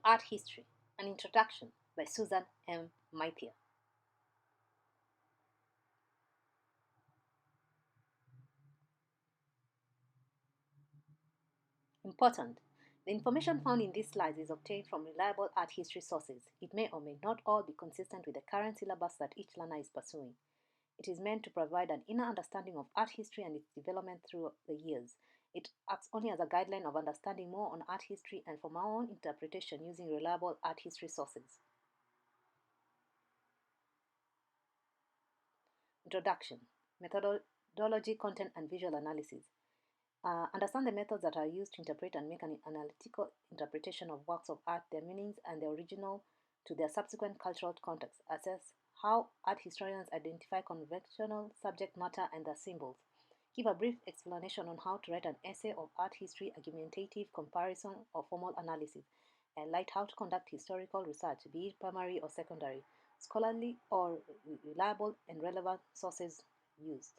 Art History, an Introduction by Susan M. Maithya. Important. The information found in these slides is obtained from reliable art history sources. It may or may not all be consistent with the current syllabus that each learner is pursuing. It is meant to provide an inner understanding of art history and its development through the years. It acts only as a guideline of understanding more on art history and from our own interpretation using reliable art history sources. Introduction. Methodology, content, and visual analysis. Understand the methods that are used to interpret and make an analytical interpretation of works of art, their meanings, and their original to their subsequent cultural context. Assess how art historians identify conventional subject matter and their symbols. Give a brief explanation on how to write an essay of art history, argumentative comparison, or formal analysis. Highlight how to conduct historical research, be it primary or secondary, scholarly or reliable and relevant sources used.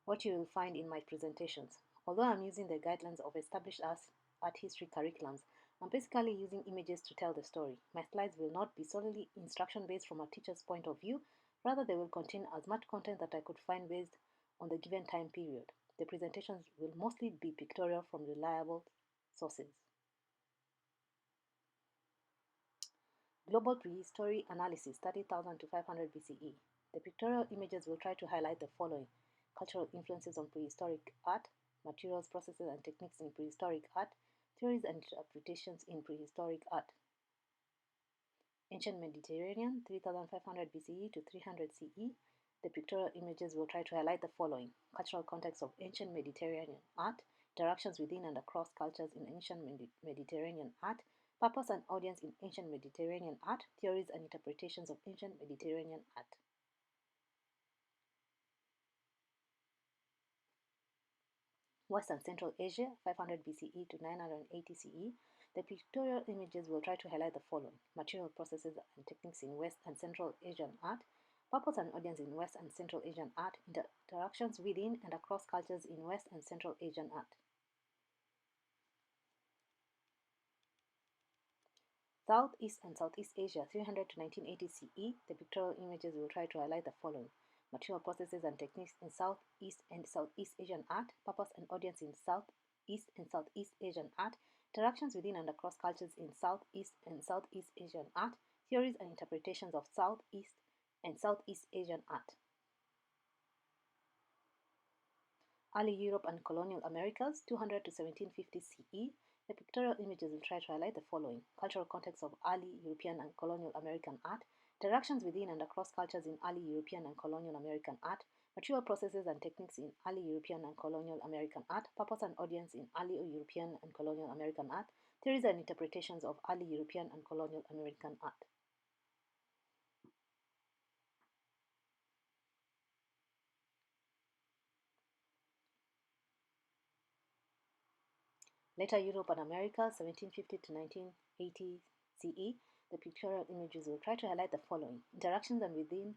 What you will find in my presentations. Although I'm using the guidelines of established art history curriculums, I'm basically using images to tell the story. My slides will not be solely instruction based from a teacher's point of view, rather they will contain as much content that I could find based on the given time period. The presentations will mostly be pictorial from reliable sources. Global Prehistory Analysis 30,000 to 500 BCE. The pictorial images will try to highlight the following: cultural influences on prehistoric art, materials, processes, and techniques in prehistoric art, theories and interpretations in prehistoric art. Ancient Mediterranean 3500 BCE to 300 CE. The pictorial images will try to highlight the following: cultural context of ancient Mediterranean art, interactions within and across cultures in ancient Mediterranean art, purpose and audience in ancient Mediterranean art, theories and interpretations of ancient Mediterranean art. West and Central Asia, 500 BCE to 980 CE. The pictorial images will try to highlight the following: material processes and techniques in West and Central Asian art, purpose and audience in West and Central Asian art, interactions within and across cultures in West and Central Asian art. Southeast and Southeast Asia, 300 to 1980 CE. The pictorial images will try to highlight the following: material processes and techniques in Southeast and Southeast Asian art, purpose and audience in Southeast and Southeast Asian art, interactions within and across cultures in Southeast and Southeast Asian art, theories and interpretations of Southeast and Southeast Asian art. Early Europe and Colonial Americas, 200 to 1750 CE. The pictorial images will try to highlight the following: cultural context of early European and colonial American art, interactions within and across cultures in early European and colonial American art, material processes and techniques in early European and colonial American art, purpose and audience in early European and colonial American art, theories and interpretations of early European and colonial American art. Later Europe and America, 1750 to 1980 CE. The pictorial images will try to highlight the following: interactions and within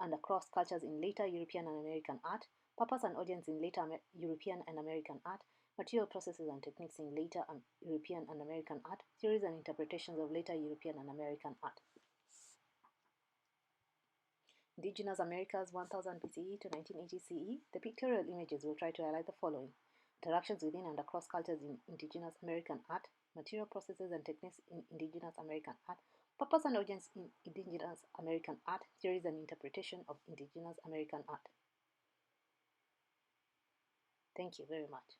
and across cultures in later European and American art, purpose and audience in later European and American art, material processes and techniques in later European and American art, theories and interpretations of later European and American art. Indigenous Americas, 1000 BCE to 1980 CE. The pictorial images will try to highlight the following: interactions within and across cultures in indigenous American art, material processes and techniques in indigenous American art, purpose and audience in indigenous American art, theories and interpretation of indigenous American art. Thank you very much.